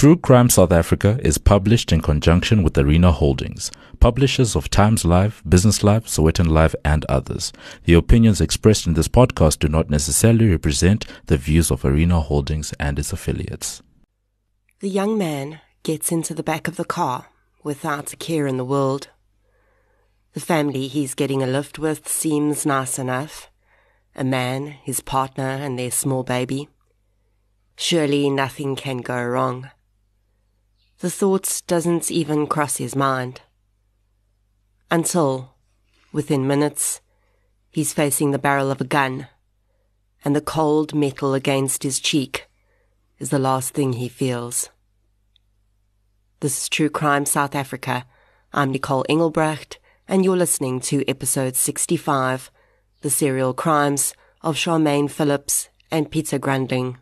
True Crime South Africa is published in conjunction with Arena Holdings, publishers of Times Live, Business Live, Sowetan Live, and others. The opinions expressed in this podcast do not necessarily represent the views of Arena Holdings and its affiliates. The young man gets into the back of the car without a care in the world. The family he's getting a lift with seems nice enough. A man, his partner, and their small baby. Surely nothing can go wrong. The thought doesn't even cross his mind. Until, within minutes, he's facing the barrel of a gun, and the cold metal against his cheek is the last thing he feels. This is True Crime South Africa. I'm Nicole Engelbrecht, and you're listening to episode 65, The Serial Crimes of Charmaine Phillips and Pieter Grundlingh.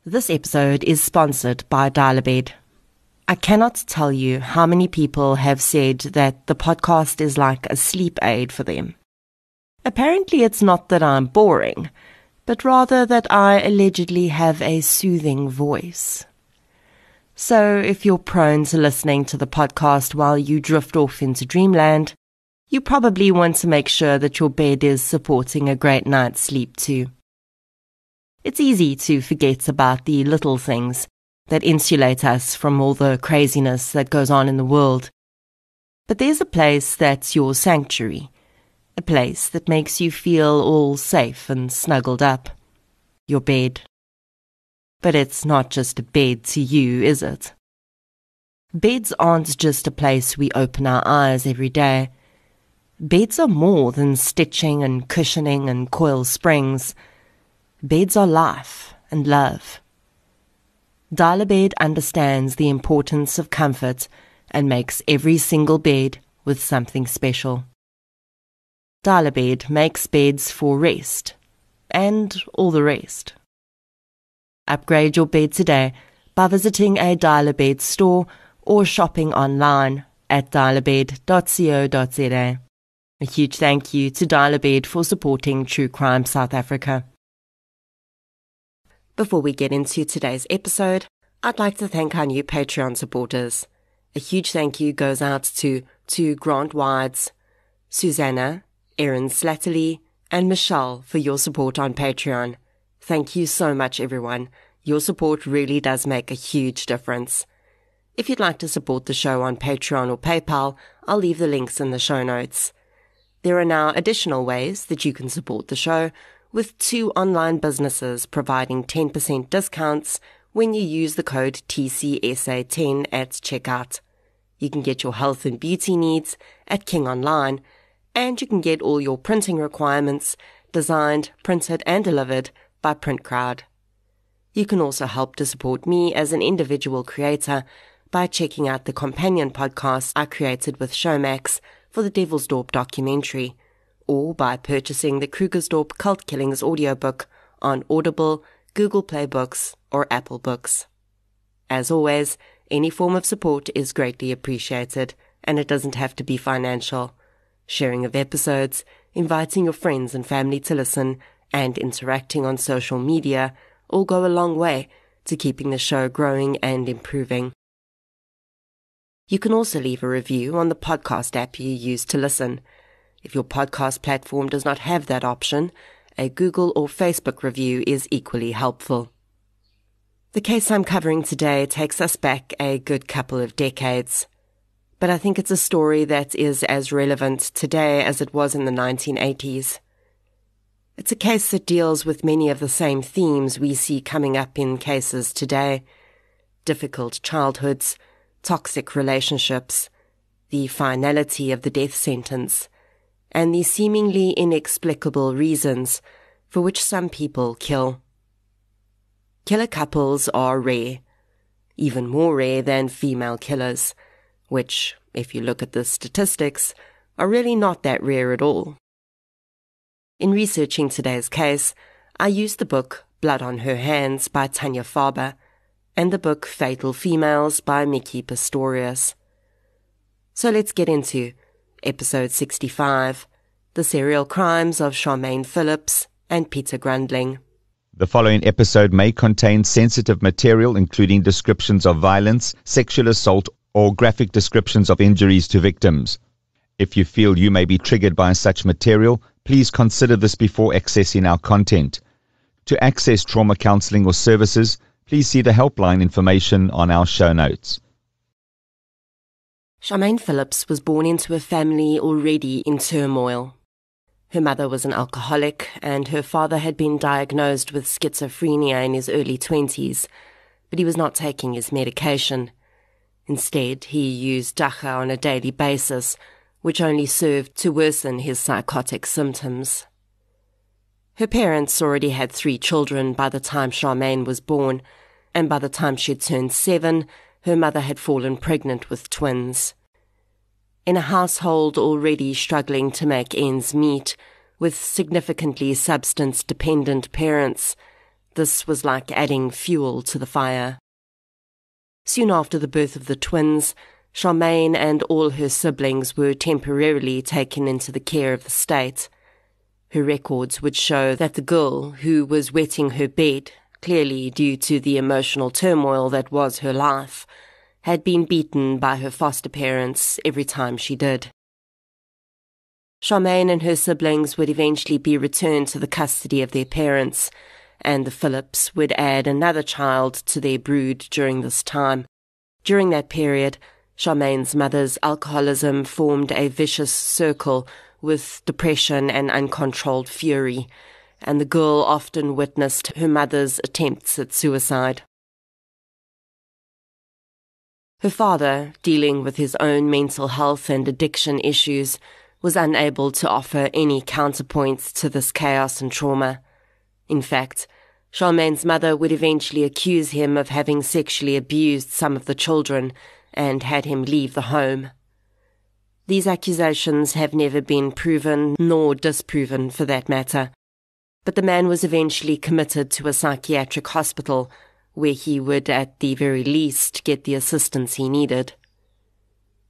This episode is sponsored by Dial-A-Bed. I cannot tell you how many people have said that the podcast is like a sleep aid for them. Apparently it's not that I'm boring, but rather that I allegedly have a soothing voice. So if you're prone to listening to the podcast while you drift off into dreamland, you probably want to make sure that your bed is supporting a great night's sleep too. It's easy to forget about the little things that insulate us from all the craziness that goes on in the world. But there's a place that's your sanctuary, a place that makes you feel all safe and snuggled up. Your bed. But it's not just a bed to you, is it? Beds aren't just a place we open our eyes every day. Beds are more than stitching and cushioning and coil springs. Beds are life and love. Dial-A-Bed understands the importance of comfort and makes every single bed with something special. Dial-A-Bed makes beds for rest and all the rest. Upgrade your bed today by visiting a Dial-A-Bed store or shopping online at dialabed.co.za. A huge thank you to Dial-A-Bed for supporting True Crime South Africa. Before we get into today's episode, I'd like to thank our new Patreon supporters. A huge thank you goes out to Grant Wides, Susanna, Erin Slatterly, and Michelle for your support on Patreon. Thank you so much, everyone. Your support really does make a huge difference. If you'd like to support the show on Patreon or PayPal, I'll leave the links in the show notes. There are now additional ways that you can support the show, with 2 online businesses providing 10% discounts when you use the code TCSA10 at checkout. You can get your health and beauty needs at King Online, and you can get all your printing requirements designed, printed, and delivered by PrintCrowd. You can also help to support me as an individual creator by checking out the companion podcast I created with Showmax for the Devilsdorp documentary, or by purchasing the Krugersdorp Cult Killings audiobook on Audible, Google Play Books, or Apple Books. As always, any form of support is greatly appreciated, and it doesn't have to be financial. Sharing of episodes, inviting your friends and family to listen, and interacting on social media all go a long way to keeping the show growing and improving. You can also leave a review on the podcast app you use to listen. If your podcast platform does not have that option, a Google or Facebook review is equally helpful. The case I'm covering today takes us back a good couple of decades, but I think it's a story that is as relevant today as it was in the 1980s. It's a case that deals with many of the same themes we see coming up in cases today: difficult childhoods, toxic relationships, the finality of the death sentence, and the seemingly inexplicable reasons for which some people kill. Killer couples are rare, even more rare than female killers, which, if you look at the statistics, are really not that rare at all. In researching today's case, I used the book Blood on Her Hands by Tanya Faber and the book Fatal Females by Mickey Pistorius. So let's get into Episode 65, The Serial Crimes of Charmaine Phillips and Pieter Grundlingh. The following episode may contain sensitive material, including descriptions of violence, sexual assault, or graphic descriptions of injuries to victims. If you feel you may be triggered by such material, please consider this before accessing our content. To access trauma counseling or services, please see the helpline information on our show notes. Charmaine Phillips was born into a family already in turmoil. Her mother was an alcoholic, and her father had been diagnosed with schizophrenia in his early 20s, but he was not taking his medication. Instead, he used dacha on a daily basis, which only served to worsen his psychotic symptoms. Her parents already had 3 children by the time Charmaine was born, and by the time she had turned 7, her mother had fallen pregnant with twins. In a household already struggling to make ends meet, with significantly substance-dependent parents, this was like adding fuel to the fire. Soon after the birth of the twins, Charmaine and all her siblings were temporarily taken into the care of the state. Her records would show that the girl, who was wetting her bed, clearly due to the emotional turmoil that was her life, had been beaten by her foster parents every time she did. Charmaine and her siblings would eventually be returned to the custody of their parents, and the Phillips would add another child to their brood during this time. During that period, Charmaine's mother's alcoholism formed a vicious circle with depression and uncontrolled fury, and the girl often witnessed her mother's attempts at suicide. Her father, dealing with his own mental health and addiction issues, was unable to offer any counterpoints to this chaos and trauma. In fact, Charmaine's mother would eventually accuse him of having sexually abused some of the children and had him leave the home. These accusations have never been proven nor disproven for that matter, but the man was eventually committed to a psychiatric hospital where he would at the very least get the assistance he needed.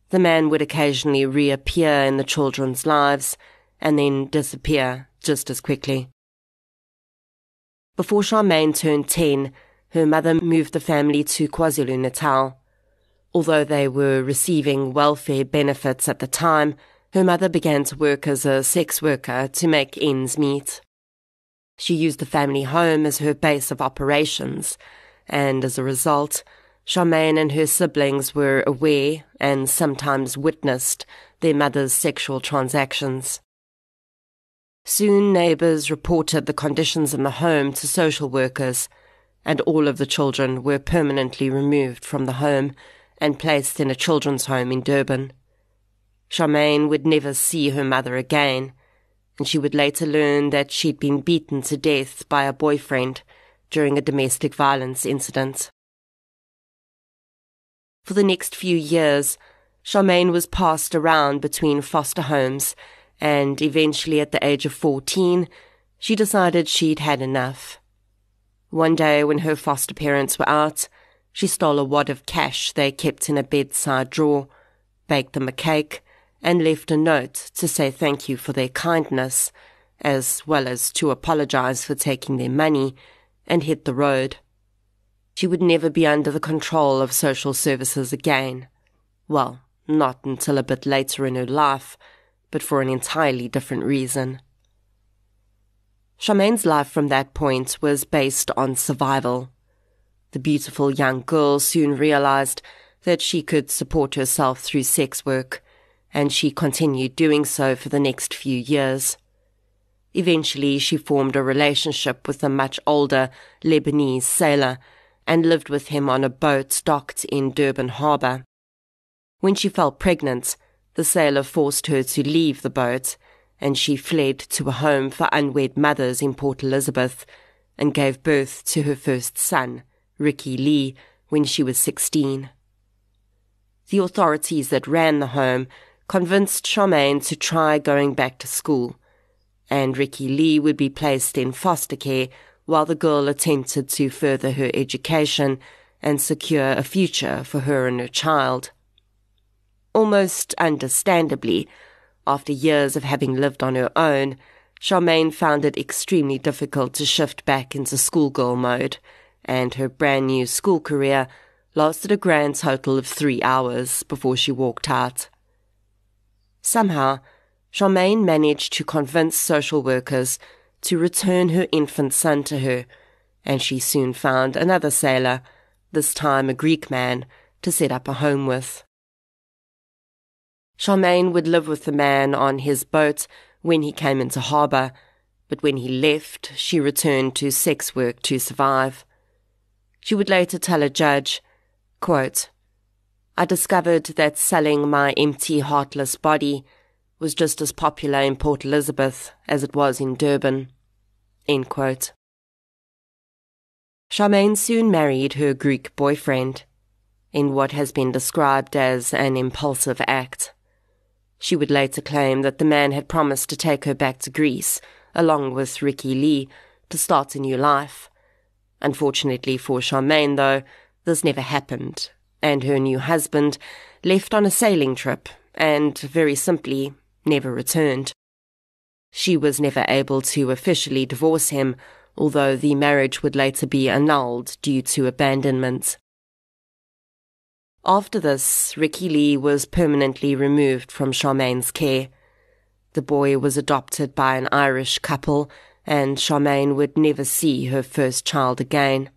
The man would occasionally reappear in the children's lives and then disappear just as quickly. Before Charmaine turned 10, her mother moved the family to KwaZulu-Natal. Although they were receiving welfare benefits at the time, her mother began to work as a sex worker to make ends meet. She used the family home as her base of operations, and as a result, Charmaine and her siblings were aware and sometimes witnessed their mother's sexual transactions. Soon neighbours reported the conditions in the home to social workers, and all of the children were permanently removed from the home and placed in a children's home in Durban. Charmaine would never see her mother again, and she would later learn that she'd been beaten to death by a boyfriend during a domestic violence incident. For the next few years, Charmaine was passed around between foster homes, and eventually at the age of 14, she decided she'd had enough. One day when her foster parents were out, she stole a wad of cash they kept in a bedside drawer, baked them a cake, and left a note to say thank you for their kindness, as well as to apologize for taking their money, and hit the road. She would never be under the control of social services again. Well, not until a bit later in her life, but for an entirely different reason. Charmaine's life from that point was based on survival. The beautiful young girl soon realized that she could support herself through sex work, and she continued doing so for the next few years. Eventually, she formed a relationship with a much older Lebanese sailor and lived with him on a boat docked in Durban harbour. When she fell pregnant, the sailor forced her to leave the boat, and she fled to a home for unwed mothers in Port Elizabeth and gave birth to her first son, Ricky Lee, when she was 16. The authorities that ran the home convinced Charmaine to try going back to school, and Ricky Lee would be placed in foster care while the girl attempted to further her education and secure a future for her and her child. Almost understandably, After years of having lived on her own, Charmaine found it extremely difficult to shift back into schoolgirl mode, and her brand new school career lasted a grand total of 3 hours before she walked out. Somehow, Charmaine managed to convince social workers to return her infant son to her, and she soon found another sailor, this time a Greek man, to set up a home with. Charmaine would live with the man on his boat when he came into harbour, but when he left, she returned to sex work to survive. She would later tell a judge, quote, "I discovered that selling my empty, heartless body was just as popular in Port Elizabeth as it was in Durban." End quote. Charmaine soon married her Greek boyfriend, in what has been described as an impulsive act. She would later claim that the man had promised to take her back to Greece, along with Ricky Lee, to start a new life. Unfortunately for Charmaine, though, this never happened, and her new husband left on a sailing trip and, very simply, never returned. She was never able to officially divorce him, although the marriage would later be annulled due to abandonment. After this, Ricky Lee was permanently removed from Charmaine's care. The boy was adopted by an Irish couple, and Charmaine would never see her first child again.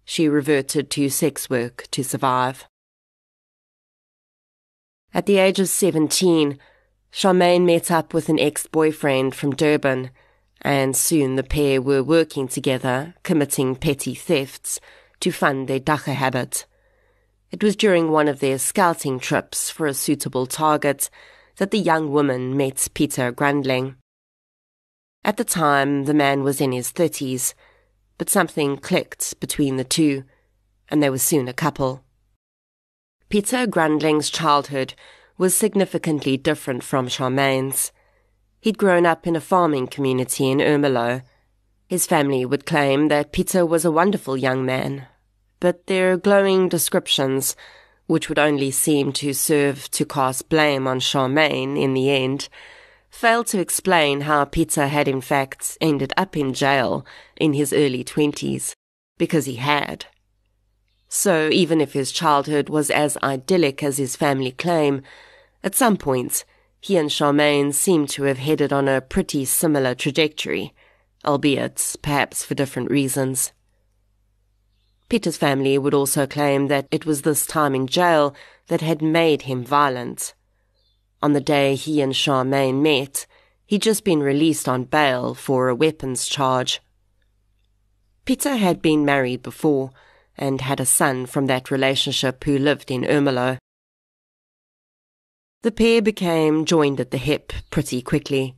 She reverted to sex work to survive. At the age of 17, Charmaine met up with an ex-boyfriend from Durban, and soon the pair were working together, committing petty thefts to fund their dacha habit. It was during one of their scouting trips for a suitable target that the young woman met Pieter Grundlingh. At the time, the man was in his 30s, but something clicked between the two, and they were soon a couple. Pieter Grundlingh's childhood was significantly different from Charmaine's. He'd grown up in a farming community in Ermelo. His family would claim that Pieter was a wonderful young man, but their glowing descriptions, which would only seem to serve to cast blame on Charmaine in the end, failed to explain how Pieter had in fact ended up in jail in his early 20s, because he had. So even if his childhood was as idyllic as his family claim, at some point he and Charmaine seemed to have headed on a pretty similar trajectory, albeit perhaps for different reasons. Pieter's family would also claim that it was this time in jail that had made him violent. On the day he and Charmaine met, he'd just been released on bail for a weapons charge. Pieter had been married before and had a son from that relationship who lived in Ermelo. The pair became joined at the hip pretty quickly.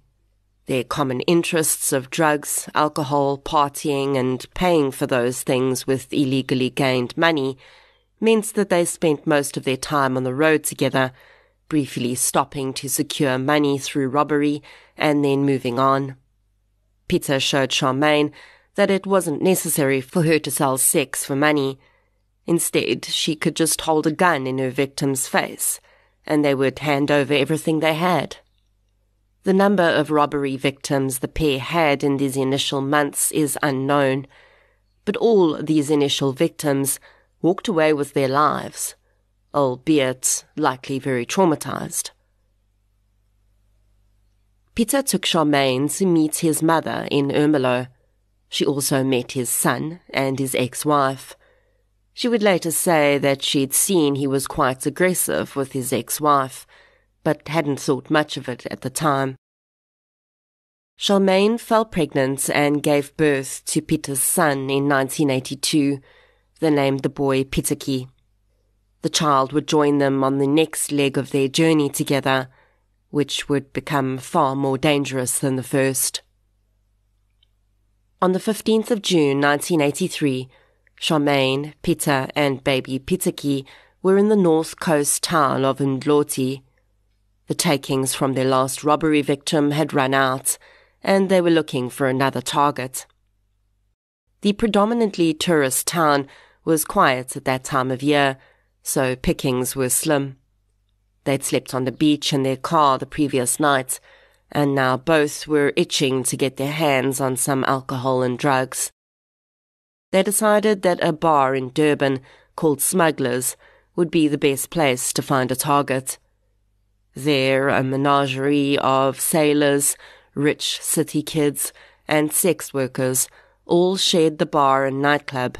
Their common interests of drugs, alcohol, partying, and paying for those things with illegally gained money meant that they spent most of their time on the road together, briefly stopping to secure money through robbery and then moving on. Pieter showed Charmaine that it wasn't necessary for her to sell sex for money. Instead, she could just hold a gun in her victim's face, and they would hand over everything they had. The number of robbery victims the pair had in these initial months is unknown, but all these initial victims walked away with their lives, albeit likely very traumatized. Pieter took Charmaine to meet his mother in Ermelo. She also met his son and his ex-wife. She would later say that she'd seen he was quite aggressive with his ex-wife, but hadn't thought much of it at the time. Charmaine fell pregnant and gave birth to Pieter's son in 1982. They named the boy Pietertjie. The child would join them on the next leg of their journey together, which would become far more dangerous than the first. On the 15th of June 1983, Charmaine, Pieter and baby Pietertjie were in the north coast town of Grundlingh. The takings from their last robbery victim had run out, and they were looking for another target. The predominantly tourist town was quiet at that time of year, so pickings were slim. They'd slept on the beach in their car the previous night, and now both were itching to get their hands on some alcohol and drugs. They decided that a bar in Durban called Smugglers would be the best place to find a target. There, a menagerie of sailors, rich city kids, and sex workers all shared the bar and nightclub,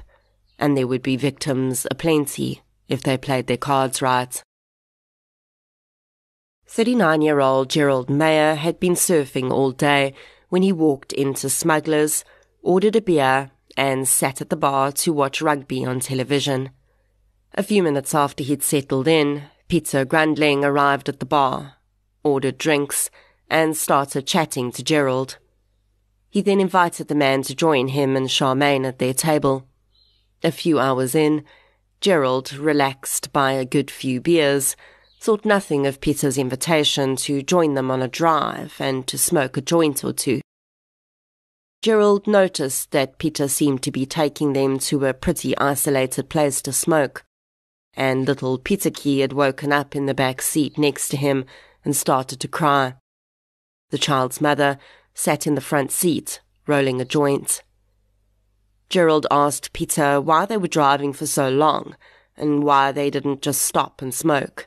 and there would be victims aplenty if they played their cards right. 39-year-old Gerald Meyer had been surfing all day when he walked into Smugglers, ordered a beer, and sat at the bar to watch rugby on television. A few minutes after he'd settled in, Pieter Grundlingh arrived at the bar, ordered drinks, and started chatting to Gerald. He then invited the man to join him and Charmaine at their table. A few hours in, Gerald, relaxed by a good few beers, thought nothing of Pieter's invitation to join them on a drive and to smoke a joint or two. Gerald noticed that Pieter seemed to be taking them to a pretty isolated place to smoke, and little Pieter had woken up in the back seat next to him and started to cry. The child's mother sat in the front seat, rolling a joint. Gerald asked Pieter why they were driving for so long and why they didn't just stop and smoke.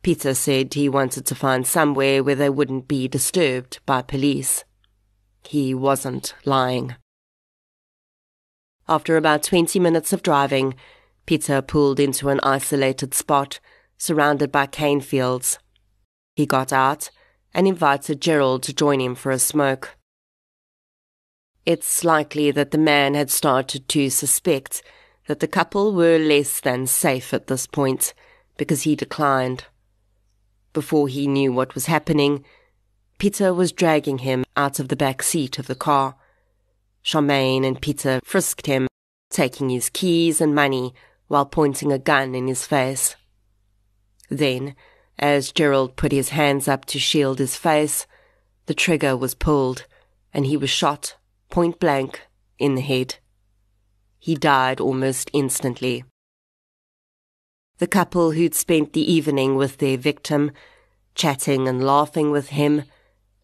Pieter said he wanted to find somewhere where they wouldn't be disturbed by police. He wasn't lying. After about 20 minutes of driving, Pieter pulled into an isolated spot surrounded by cane fields. He got out and invited Gerald to join him for a smoke. It's likely that the man had started to suspect that the couple were less than safe at this point, because he declined. Before he knew what was happening, Pieter was dragging him out of the back seat of the car. Charmaine and Pieter frisked him, taking his keys and money while pointing a gun in his face. Then, as Gerald put his hands up to shield his face, the trigger was pulled, and he was shot point blank in the head. He died almost instantly. The couple who'd spent the evening with their victim, chatting and laughing with him,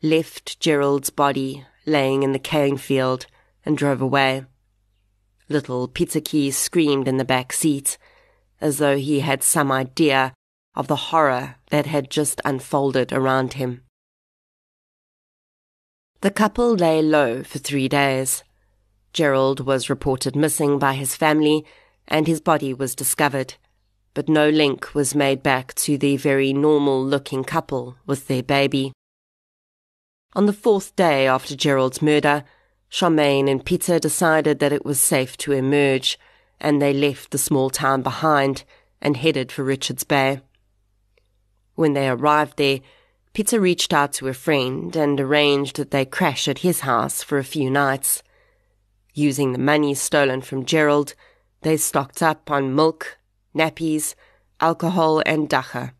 left Gerald's body laying in the cane field and drove away. Little Pieter screamed in the back seat, as though he had some idea of the horror that had just unfolded around him. The couple lay low for 3 days. Gerald was reported missing by his family, and his body was discovered, but no link was made back to the very normal-looking couple with their baby. On the 4th day after Gerald's murder, Charmaine and Pieter decided that it was safe to emerge, and they left the small town behind and headed for Richards Bay. When they arrived there, Pieter reached out to a friend and arranged that they crash at his house for a few nights. Using the money stolen from Gerald, they stocked up on milk, nappies, alcohol and dagga.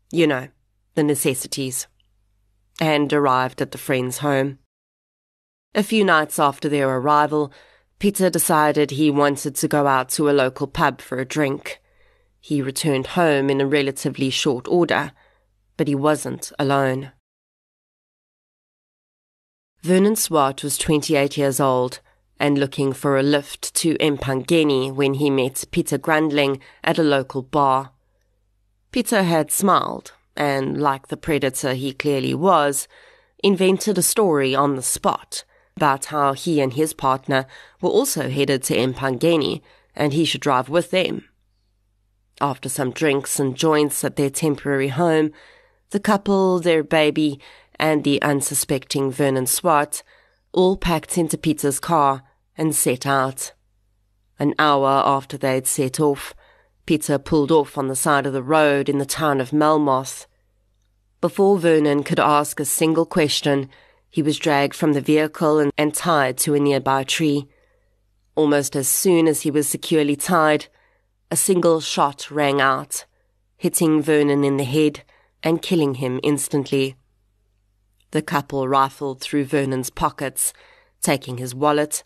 You know, the necessities. And arrived at the friend's home. A few nights after their arrival, Pieter decided he wanted to go out to a local pub for a drink. He returned home in a relatively short order, but he wasn't alone. Vernon Swart was 28 years old and looking for a lift to Empangeni when he met Pieter Grundlingh at a local bar. Pieter had smiled and, like the predator he clearly was, invented a story on the spot about how he and his partner were also headed to Empangeni and he should drive with them. After some drinks and joints at their temporary home, the couple, their baby, and the unsuspecting Vernon Swart all packed into Pieter's car and set out. An hour after they'd set off, Pieter pulled off on the side of the road in the town of Melmoth. Before Vernon could ask a single question, he was dragged from the vehicle and tied to a nearby tree. Almost as soon as he was securely tied, a single shot rang out, hitting Vernon in the head and killing him instantly. The couple rifled through Vernon's pockets, taking his wallet,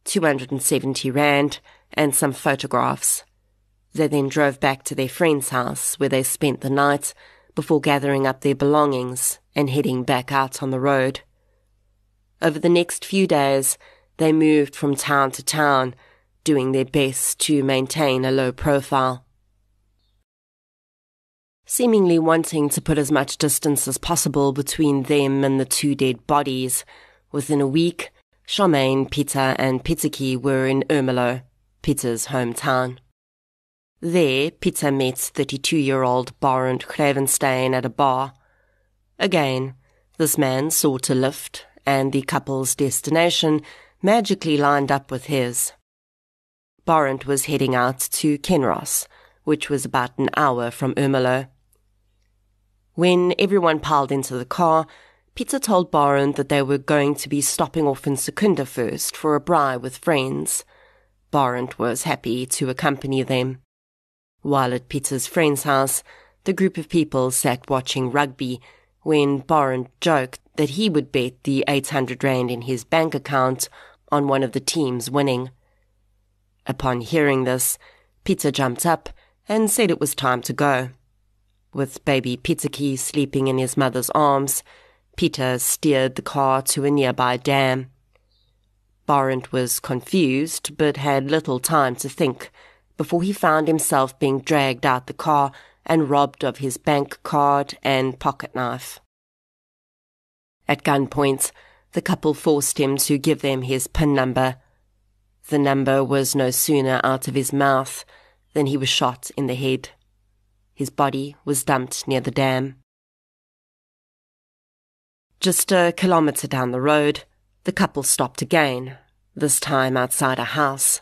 270 rand, and some photographs. They then drove back to their friend's house where they spent the night before gathering up their belongings and heading back out on the road. Over the next few days, they moved from town to town, doing their best to maintain a low profile. Seemingly wanting to put as much distance as possible between them and the two dead bodies, within a week, Charmaine, Pieter and Pieter were in Ermelo, Pieter's hometown. There, Pieter met 32-year-old Barend Gravenstein at a bar. Again, this man sought a lift, and the couple's destination magically lined up with his. Barend was heading out to Kinross, which was about an hour from Ermelo. When everyone piled into the car, Pieter told Barend that they were going to be stopping off in Secunda first for a braai with friends. Barend was happy to accompany them. While at Pieter's friend's house, the group of people sat watching rugby when Barend joked that he would bet the 800 rand in his bank account on one of the teams winning. Upon hearing this, Pieter jumped up and said it was time to go. With baby Pieter sleeping in his mother's arms, Pieter steered the car to a nearby dam. Barend was confused but had little time to think before he found himself being dragged out the car and robbed of his bank card and pocket knife. At gunpoint, the couple forced him to give them his PIN number. The number was no sooner out of his mouth than he was shot in the head. His body was dumped near the dam. Just a kilometre down the road, the couple stopped again, this time outside a house.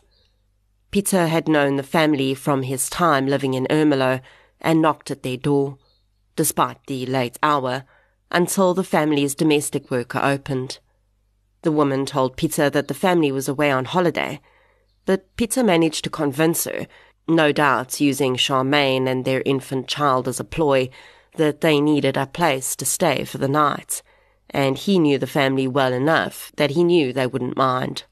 Pieter had known the family from his time living in Ermelo and knocked at their door, despite the late hour, until the family's domestic worker opened. The woman told Pieter that the family was away on holiday, but Pieter managed to convince her, no doubt using Charmaine and their infant child as a ploy, that they needed a place to stay for the night, and he knew the family well enough that he knew they wouldn't mind.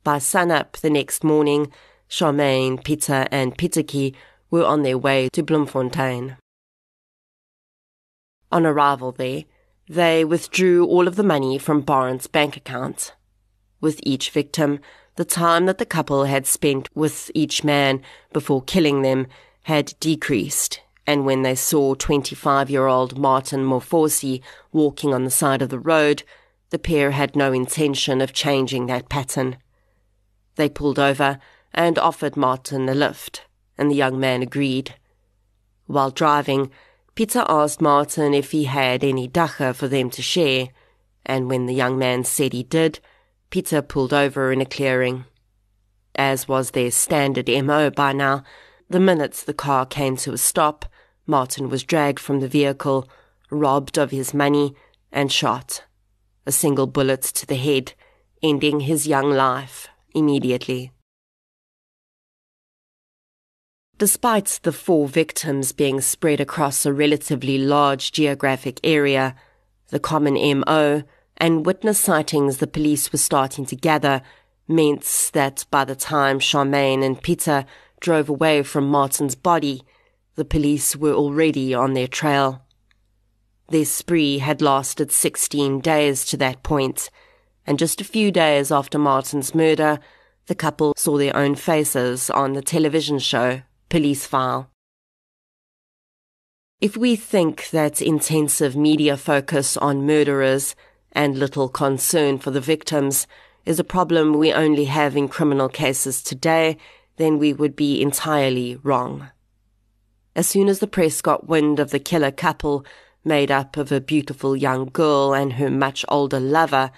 By sun-up the next morning, Charmaine, Pieter and Pieter were on their way to Bloemfontein. On arrival there, they withdrew all of the money from Barend's bank account. With each victim, the time that the couple had spent with each man before killing them had decreased, and when they saw 25-year-old Martin Morforsi walking on the side of the road, the pair had no intention of changing that pattern. They pulled over and offered Martin a lift, and the young man agreed. While driving, Pieter asked Martin if he had any dacha for them to share, and when the young man said he did, Pieter pulled over in a clearing. As was their standard MO by now, the minute the car came to a stop, Martin was dragged from the vehicle, robbed of his money, and shot. A single bullet to the head, ending his young life immediately. Despite the 4 victims being spread across a relatively large geographic area, the common MO and witness sightings the police were starting to gather meant that by the time Charmaine and Pieter drove away from Martin's body, the police were already on their trail. Their spree had lasted 16 days to that point, and just a few days after Martin's murder, the couple saw their own faces on the television show Police File. If we think that intensive media focus on murderers and little concern for the victims is a problem we only have in criminal cases today, then we would be entirely wrong. As soon as the press got wind of the killer couple, made up of a beautiful young girl and her much older lover,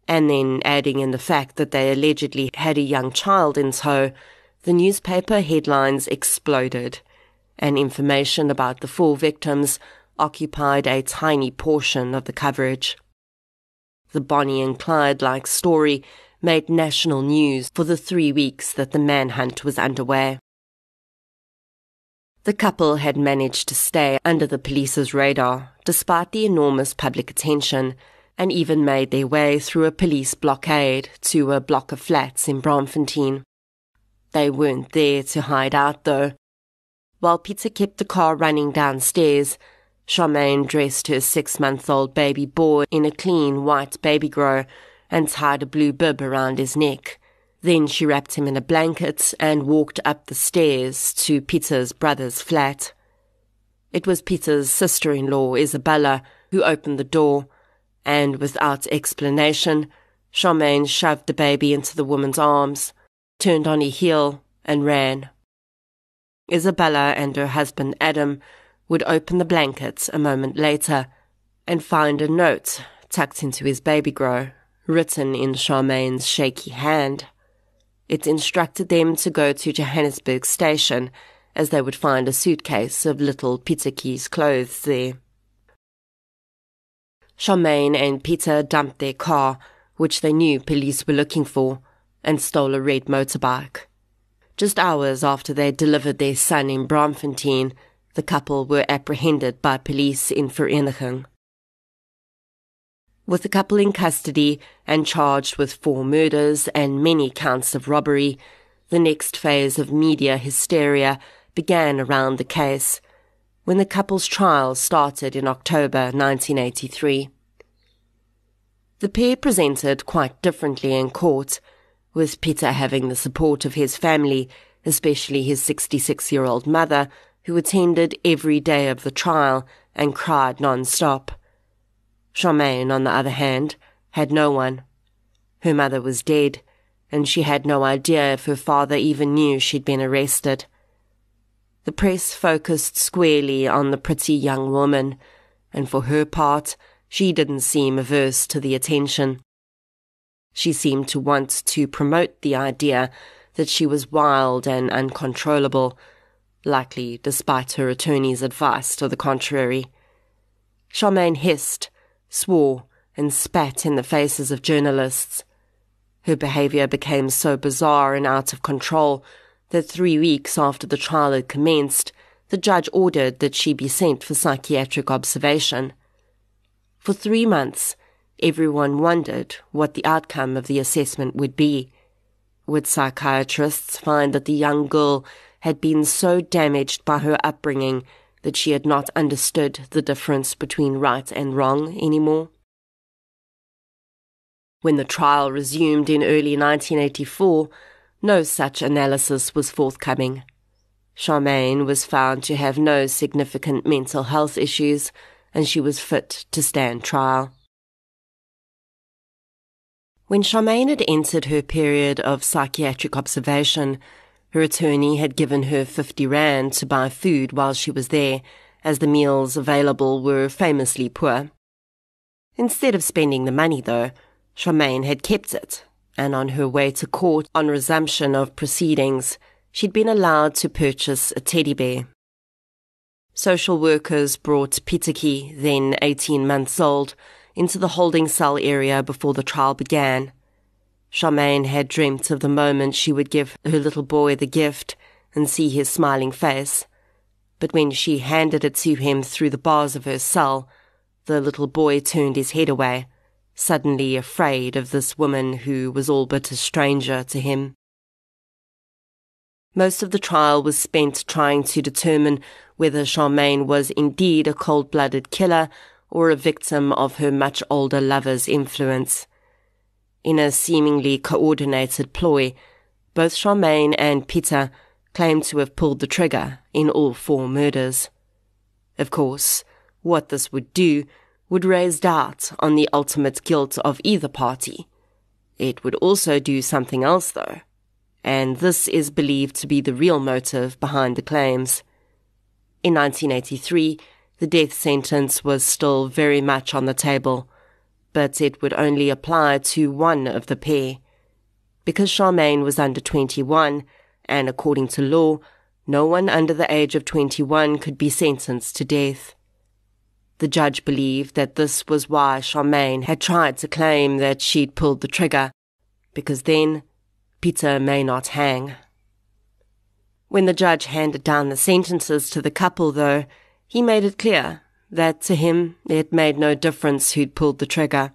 and then adding in the fact that they allegedly had a young child in tow, the newspaper headlines exploded, and information about the 4 victims occupied a tiny portion of the coverage. The Bonnie and Clyde-like story made national news for the 3 weeks that the manhunt was underway. The couple had managed to stay under the police's radar despite the enormous public attention, and even made their way through a police blockade to a block of flats in Braamfontein. They weren't there to hide out, though. While Pieter kept the car running downstairs, Charmaine dressed her 6-month-old baby boy in a clean white baby grow and tied a blue bib around his neck. Then she wrapped him in a blanket and walked up the stairs to Pieter's brother's flat. It was Pieter's sister-in-law, Isabella, who opened the door, and without explanation, Charmaine shoved the baby into the woman's arms, turned on her heel, and ran. Isabella and her husband Adam would open the blankets a moment later and find a note tucked into his baby grow, written in Charmaine's shaky hand. It instructed them to go to Johannesburg station, as they would find a suitcase of little Pietertjie's clothes there. Charmaine and Pieter dumped their car, which they knew police were looking for, and stole a red motorbike. Just hours after they delivered their son in Braamfontein, the couple were apprehended by police in Grundlingh. With the couple in custody and charged with 4 murders and many counts of robbery, the next phase of media hysteria began around the case, when the couple's trial started in October 1983. The pair presented quite differently in court, with Pieter having the support of his family, especially his 66-year-old mother, who attended every day of the trial and cried non-stop. Charmaine, on the other hand, had no one. Her mother was dead, and she had no idea if her father even knew she'd been arrested. The press focused squarely on the pretty young woman, and for her part, she didn't seem averse to the attention. She seemed to want to promote the idea that she was wild and uncontrollable, likely despite her attorney's advice to the contrary. Charmaine hissed, swore, and spat in the faces of journalists. Her behavior became so bizarre and out of control that 3 weeks after the trial had commenced, the judge ordered that she be sent for psychiatric observation. For 3 months, everyone wondered what the outcome of the assessment would be. Would psychiatrists find that the young girl had been so damaged by her upbringing that she had not understood the difference between right and wrong anymore? When the trial resumed in early 1984, no such analysis was forthcoming. Charmaine was found to have no significant mental health issues, and she was fit to stand trial. When Charmaine had entered her period of psychiatric observation, her attorney had given her 50 rand to buy food while she was there, as the meals available were famously poor. Instead of spending the money, though, Charmaine had kept it, and on her way to court on resumption of proceedings, she'd been allowed to purchase a teddy bear. Social workers brought Pietertjie, then 18 months old, into the holding cell area before the trial began. Charmaine had dreamt of the moment she would give her little boy the gift and see his smiling face. But when she handed it to him through the bars of her cell, the little boy turned his head away, suddenly afraid of this woman who was all but a stranger to him. Most of the trial was spent trying to determine whether Charmaine was indeed a cold-blooded killer or a victim of her much older lover's influence. In a seemingly coordinated ploy, both Charmaine and Pieter claimed to have pulled the trigger in all 4 murders. Of course, what this would do would raise doubt on the ultimate guilt of either party. It would also do something else, though, and this is believed to be the real motive behind the claims. In 1983, the death sentence was still very much on the table, but it would only apply to one of the pair. Because Charmaine was under 21, and according to law, no one under the age of 21 could be sentenced to death. The judge believed that this was why Charmaine had tried to claim that she'd pulled the trigger, because then Pieter may not hang. When the judge handed down the sentences to the couple, though, he made it clear that to him it made no difference who'd pulled the trigger.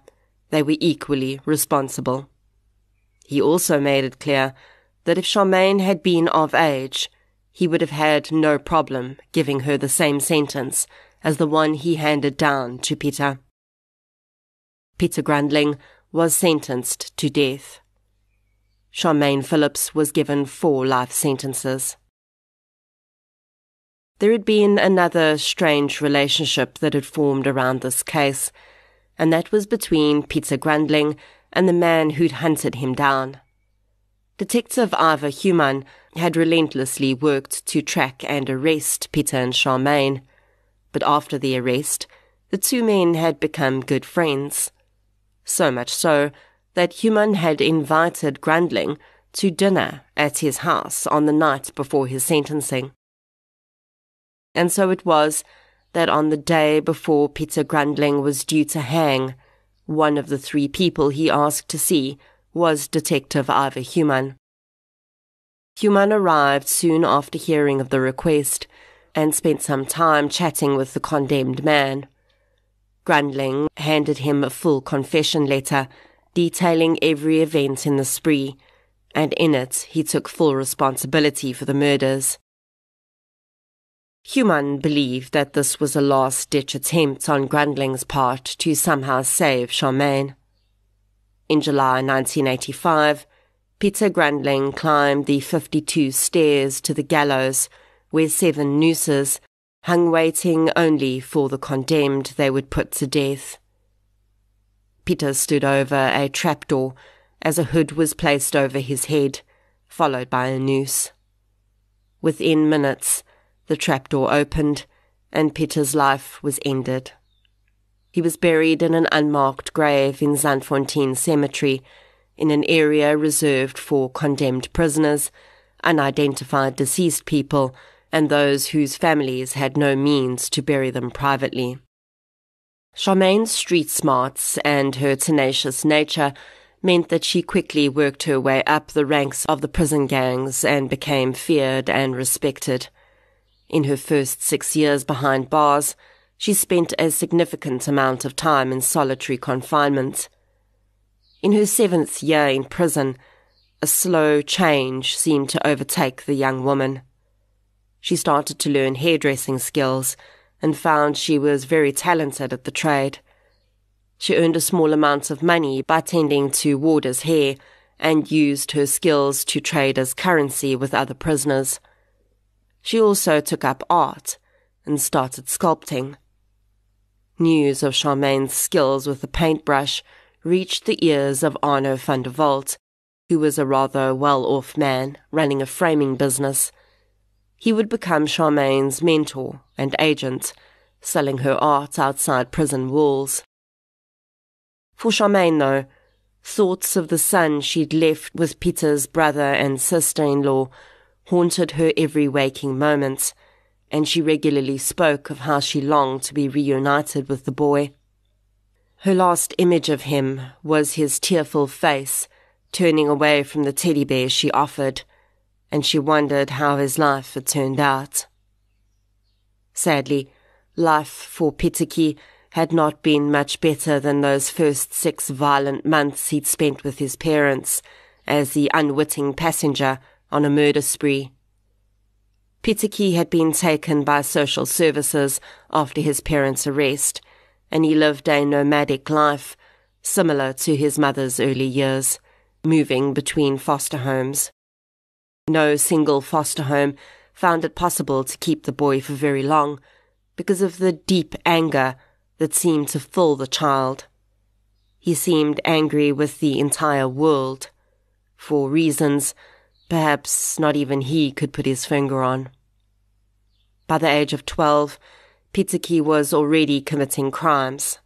They were equally responsible. He also made it clear that if Charmaine had been of age, he would have had no problem giving her the same sentence as the one he handed down to Pieter. Pieter Grundlingh was sentenced to death. Charmaine Phillips was given 4 life sentences. There had been another strange relationship that had formed around this case, and that was between Pieter Grundlingh and the man who'd hunted him down. Detective Ivor Human had relentlessly worked to track and arrest Pieter and Charmaine, but after the arrest, the 2 men had become good friends. So much so that Human had invited Grundlingh to dinner at his house on the night before his sentencing. And so it was that on the day before Pieter Grundlingh was due to hang, one of the 3 people he asked to see was Detective Ivor Human. Human arrived soon after hearing of the request and spent some time chatting with the condemned man. Grundlingh handed him a full confession letter detailing every event in the spree, and in it he took full responsibility for the murders. Human believed that this was a last-ditch attempt on Grundlingh's part to somehow save Charmaine. In July 1985, Pieter Grundlingh climbed the 52 stairs to the gallows, where 7 nooses hung waiting only for the condemned they would put to death. Pieter stood over a trapdoor as a hood was placed over his head, followed by a noose. Within minutes, the trapdoor opened, and Pieter's life was ended. He was buried in an unmarked grave in Zandfontein Cemetery, in an area reserved for condemned prisoners, unidentified deceased people, and those whose families had no means to bury them privately. Charmaine's street smarts and her tenacious nature meant that she quickly worked her way up the ranks of the prison gangs and became feared and respected. In her first 6 years behind bars, she spent a significant amount of time in solitary confinement. In her 7th year in prison, a slow change seemed to overtake the young woman. She started to learn hairdressing skills and found she was very talented at the trade. She earned a small amount of money by tending to warders' hair and used her skills to trade as currency with other prisoners. She also took up art and started sculpting. News of Charmaine's skills with the paintbrush reached the ears of Arno van der Walt, who was a rather well-off man running a framing business. He would become Charmaine's mentor and agent, selling her art outside prison walls. For Charmaine, though, thoughts of the son she'd left with Pieter's brother and sister-in-law haunted her every waking moment, and she regularly spoke of how she longed to be reunited with the boy. Her last image of him was his tearful face, turning away from the teddy bear she offered, and she wondered how his life had turned out. Sadly, life for Pieter had not been much better than those first 6 violent months he'd spent with his parents as the unwitting passenger on a murder spree. Pieter had been taken by social services after his parents' arrest, and he lived a nomadic life, similar to his mother's early years, moving between foster homes. No single foster home found it possible to keep the boy for very long because of the deep anger that seemed to fill the child. He seemed angry with the entire world, for reasons perhaps not even he could put his finger on. By the age of 12, Pieter was already committing crimes.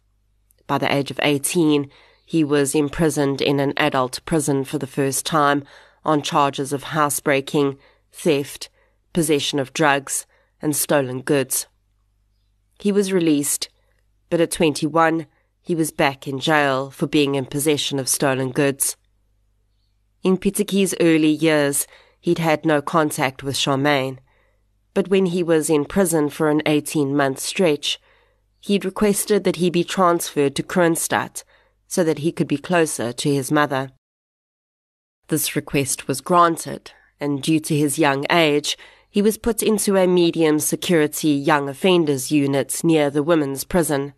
By the age of 18, he was imprisoned in an adult prison for the first time on charges of housebreaking, theft, possession of drugs, and stolen goods. He was released, but at 21, he was back in jail for being in possession of stolen goods. In Pieter's early years, he'd had no contact with Charmaine, but when he was in prison for an 18-month stretch, he'd requested that he be transferred to Kroonstad so that he could be closer to his mother. This request was granted, and due to his young age, he was put into a medium-security young offenders unit near the women's prison.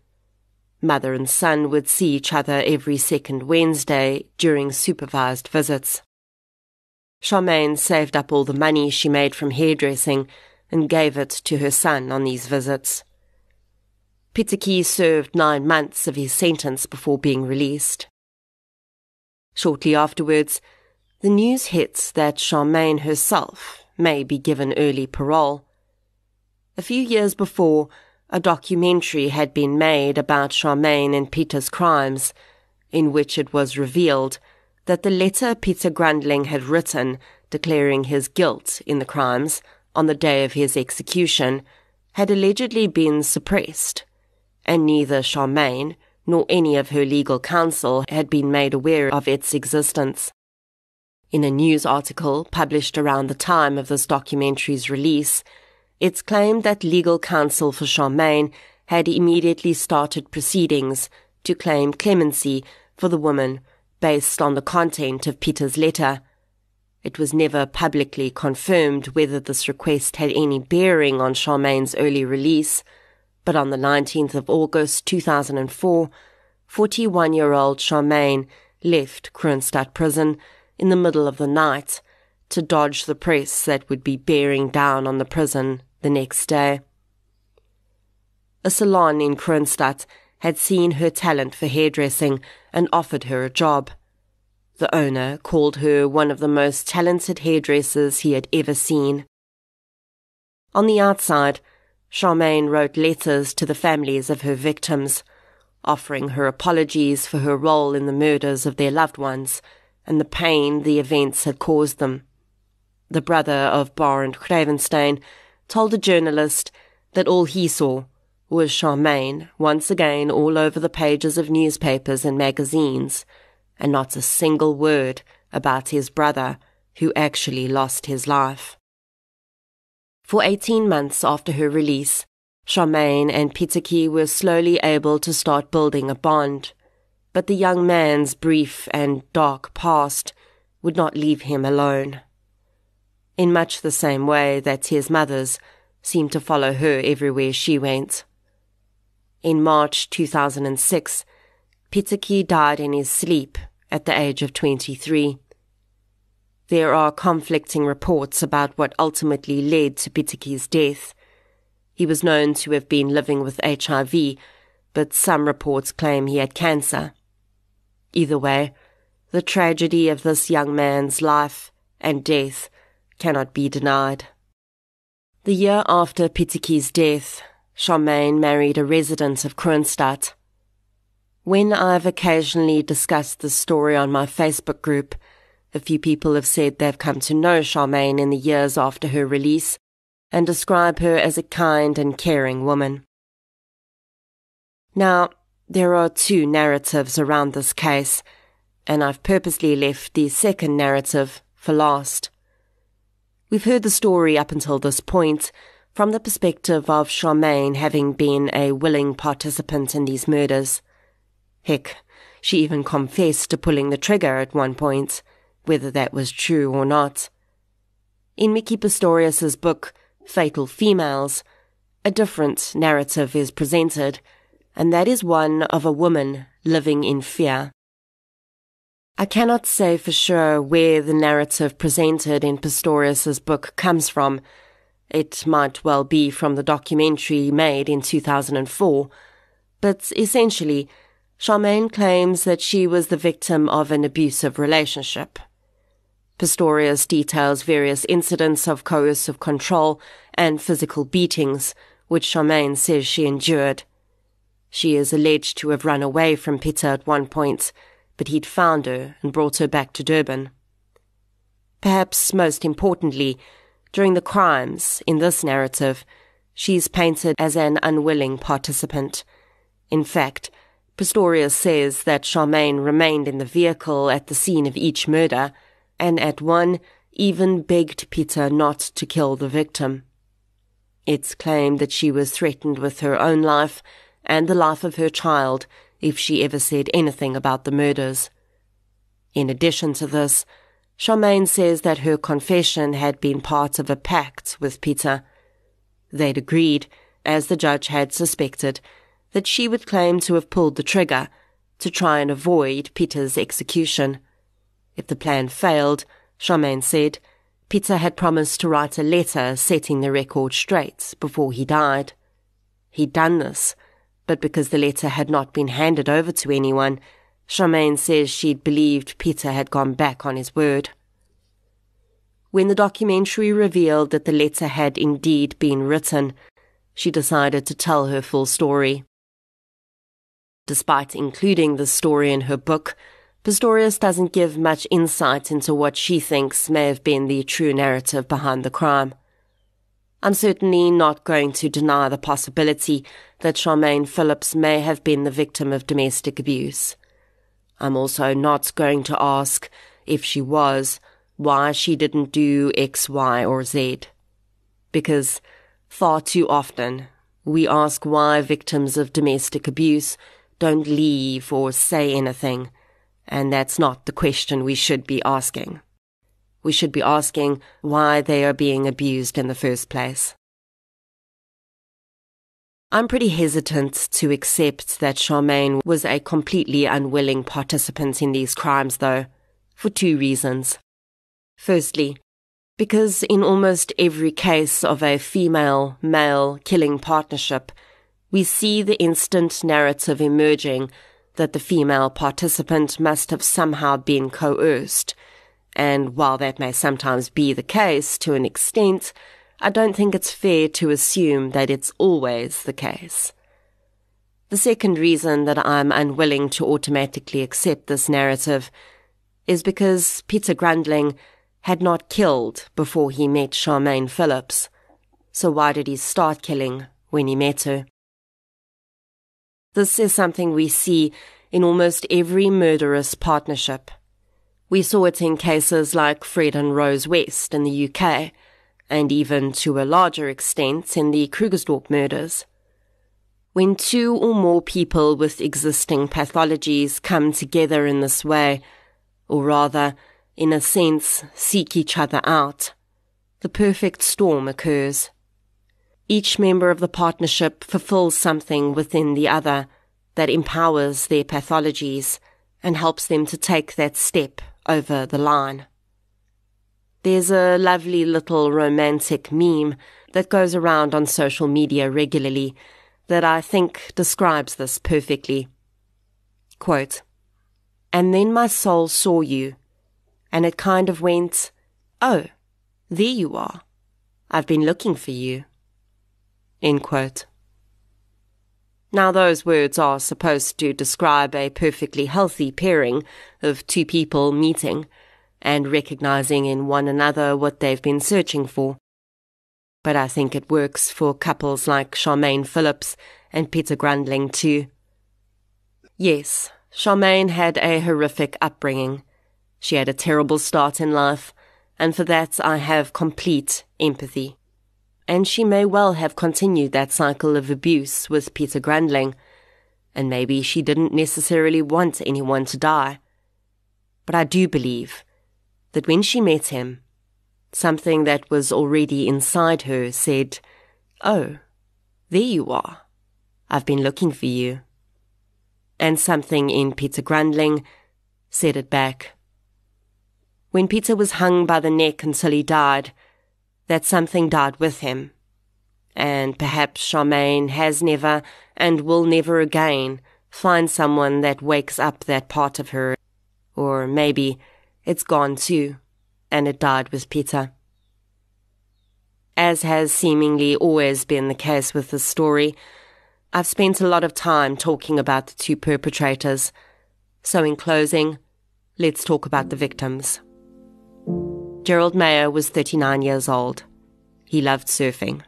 Mother and son would see each other every second Wednesday during supervised visits. Charmaine saved up all the money she made from hairdressing and gave it to her son on these visits. Pieter served 9 months of his sentence before being released. Shortly afterwards, the news hit that Charmaine herself may be given early parole. A few years before, a documentary had been made about Charmaine and Pieter's crimes, in which it was revealed that the letter Pieter Grundlingh had written declaring his guilt in the crimes on the day of his execution had allegedly been suppressed, and neither Charmaine nor any of her legal counsel had been made aware of its existence. In a news article published around the time of this documentary's release, it's claimed that legal counsel for Charmaine had immediately started proceedings to claim clemency for the woman based on the content of Pieter's letter. It was never publicly confirmed whether this request had any bearing on Charmaine's early release, but on the 19th of August 2004, 41-year-old Charmaine left Kroonstad prison in the middle of the night to dodge the press that would be bearing down on the prison the next day. A salon in Kroonstad had seen her talent for hairdressing and offered her a job. The owner called her one of the most talented hairdressers he had ever seen. On the outside, Charmaine wrote letters to the families of her victims, offering her apologies for her role in the murders of their loved ones and the pain the events had caused them. The brother of Barend Gravenstein told a journalist that all he saw was Charmaine once again all over the pages of newspapers and magazines, and not a single word about his brother, who actually lost his life. For 18 months after her release, Charmaine and Pieter were slowly able to start building a bond, but the young man's brief and dark past would not leave him alone. In much the same way that his mother's seemed to follow her everywhere she went. In March 2006, Pieter died in his sleep at the age of 23. There are conflicting reports about what ultimately led to Pieter's death. He was known to have been living with HIV, but some reports claim he had cancer. Either way, the tragedy of this young man's life and death cannot be denied. The year after Pieter's death, Charmaine married a resident of Kroonstad. When I've occasionally discussed this story on my Facebook group, a few people have said they've come to know Charmaine in the years after her release and describe her as a kind and caring woman. Now, there are 2 narratives around this case, and I've purposely left the second narrative for last. We've heard the story up until this point from the perspective of Charmaine having been a willing participant in these murders. Heck, she even confessed to pulling the trigger at one point, whether that was true or not. In Mickey Pistorius's book, Fatal Females, a different narrative is presented, and that is one of a woman living in fear. I cannot say for sure where the narrative presented in Pistorius's book comes from. It might well be from the documentary made in 2004, but essentially, Charmaine claims that she was the victim of an abusive relationship. Pistorius details various incidents of coercive control and physical beatings, which Charmaine says she endured. She is alleged to have run away from Pieter at one point, but he'd found her and brought her back to Durban. Perhaps most importantly, during the crimes in this narrative, she's painted as an unwilling participant. In fact, Pistorius says that Charmaine remained in the vehicle at the scene of each murder, and at one even begged Pieter not to kill the victim. It's claimed that she was threatened with her own life and the life of her child if she ever said anything about the murders. In addition to this, Charmaine says that her confession had been part of a pact with Pieter. They'd agreed, as the judge had suspected, that she would claim to have pulled the trigger to try and avoid Pieter's execution. If the plan failed, Charmaine said, Pieter had promised to write a letter setting the record straight before he died. He'd done this, but because the letter had not been handed over to anyone, Charmaine says she'd believed Pieter had gone back on his word. When the documentary revealed that the letter had indeed been written, she decided to tell her full story. Despite including the story in her book, Pistorius doesn't give much insight into what she thinks may have been the true narrative behind the crime. I'm certainly not going to deny the possibility that Charmaine Phillips may have been the victim of domestic abuse. I'm also not going to ask, if she was, why she didn't do X, Y, or Z. Because far too often, we ask why victims of domestic abuse don't leave or say anything, and that's not the question we should be asking. We should be asking why they are being abused in the first place. I'm pretty hesitant to accept that Charmaine was a completely unwilling participant in these crimes, though, for two reasons. Firstly, because in almost every case of a female-male killing partnership, we see the instant narrative emerging that the female participant must have somehow been coerced, and while that may sometimes be the case to an extent, I don't think it's fair to assume that it's always the case. The second reason that I'm unwilling to automatically accept this narrative is because Pieter Grundlingh had not killed before he met Charmaine Phillips, so why did he start killing when he met her? This is something we see in almost every murderous partnership. We saw it in cases like Fred and Rose West in the UK, and even to a larger extent in the Krugersdorp murders. When two or more people with existing pathologies come together in this way, or rather, in a sense, seek each other out, the perfect storm occurs. Each member of the partnership fulfills something within the other that empowers their pathologies and helps them to take that step over the line. There's a lovely little romantic meme that goes around on social media regularly that I think describes this perfectly. Quote, "And then my soul saw you, and it kind of went, oh, there you are. I've been looking for you." End quote. Now those words are supposed to describe a perfectly healthy pairing of two people meeting and recognizing in one another what they've been searching for. But I think it works for couples like Charmaine Phillips and Pieter Grundlingh too. Yes, Charmaine had a horrific upbringing. She had a terrible start in life, and for that I have complete empathy. And she may well have continued that cycle of abuse with Pieter Grundlingh, and maybe she didn't necessarily want anyone to die. But I do believe that when she met him, something that was already inside her said, "Oh, there you are. I've been looking for you." And something in Pieter Grundlingh said it back. When Pieter was hung by the neck until he died, that something died with him. And perhaps Charmaine has never and will never again find someone that wakes up that part of her. Or maybe it's gone too, and it died with Pieter. As has seemingly always been the case with this story, I've spent a lot of time talking about the two perpetrators. So in closing, let's talk about the victims. Gerald Mayer was 39 years old. He loved surfing,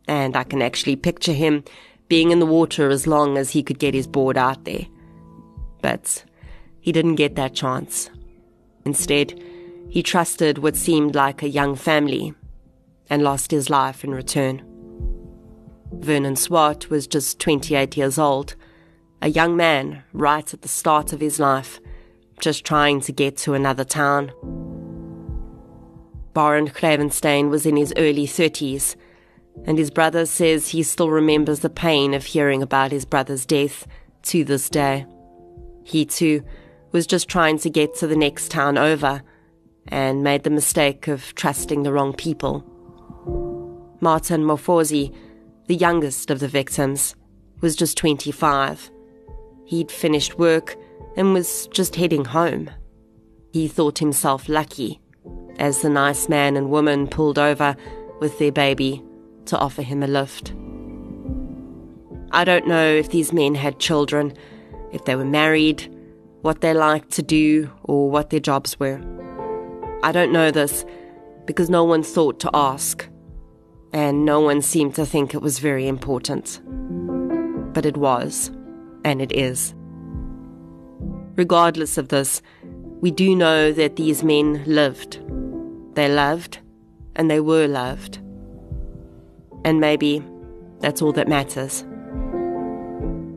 and I can actually picture him being in the water as long as he could get his board out there. But he didn't get that chance. Instead, he trusted what seemed like a young family and lost his life in return. Vernon Swart was just 28 years old, a young man right at the start of his life, just trying to get to another town. Barend Gravenstein was in his early 30s, and his brother says he still remembers the pain of hearing about his brother's death to this day. He too was just trying to get to the next town over and made the mistake of trusting the wrong people. Martin Mofozi, the youngest of the victims, was just 25. He'd finished work and was just heading home. He thought himself lucky as the nice man and woman pulled over with their baby to offer him a lift. I don't know if these men had children, if they were married, what they liked to do, or what their jobs were. I don't know this because no one thought to ask, and no one seemed to think it was very important. But it was, and it is. Regardless of this, we do know that these men lived. They loved, and they were loved. And maybe that's all that matters.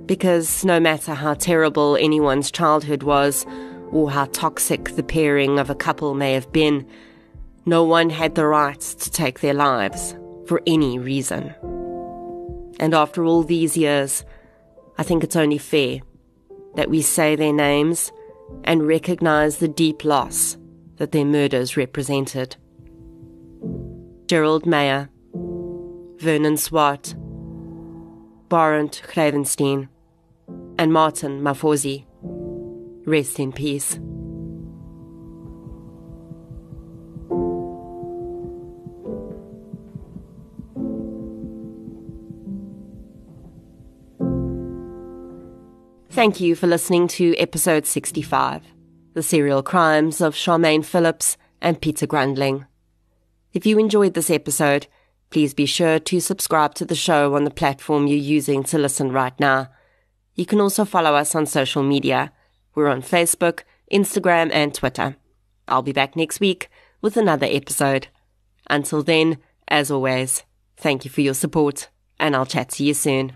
Because no matter how terrible anyone's childhood was, or how toxic the pairing of a couple may have been, no one had the right to take their lives for any reason. And after all these years, I think it's only fair that we say their names and recognize the deep loss that their murders represented. Gerald Meyer, Vernon Swart, Barend Gravenstein, and Martin Mofozi. Rest in peace. Thank you for listening to episode 65, The Serial Crimes of Charmaine Phillips and Pieter Grundlingh. If you enjoyed this episode, please be sure to subscribe to the show on the platform you're using to listen right now. You can also follow us on social media. We're on Facebook, Instagram, and Twitter. I'll be back next week with another episode. Until then, as always, thank you for your support, and I'll chat to you soon.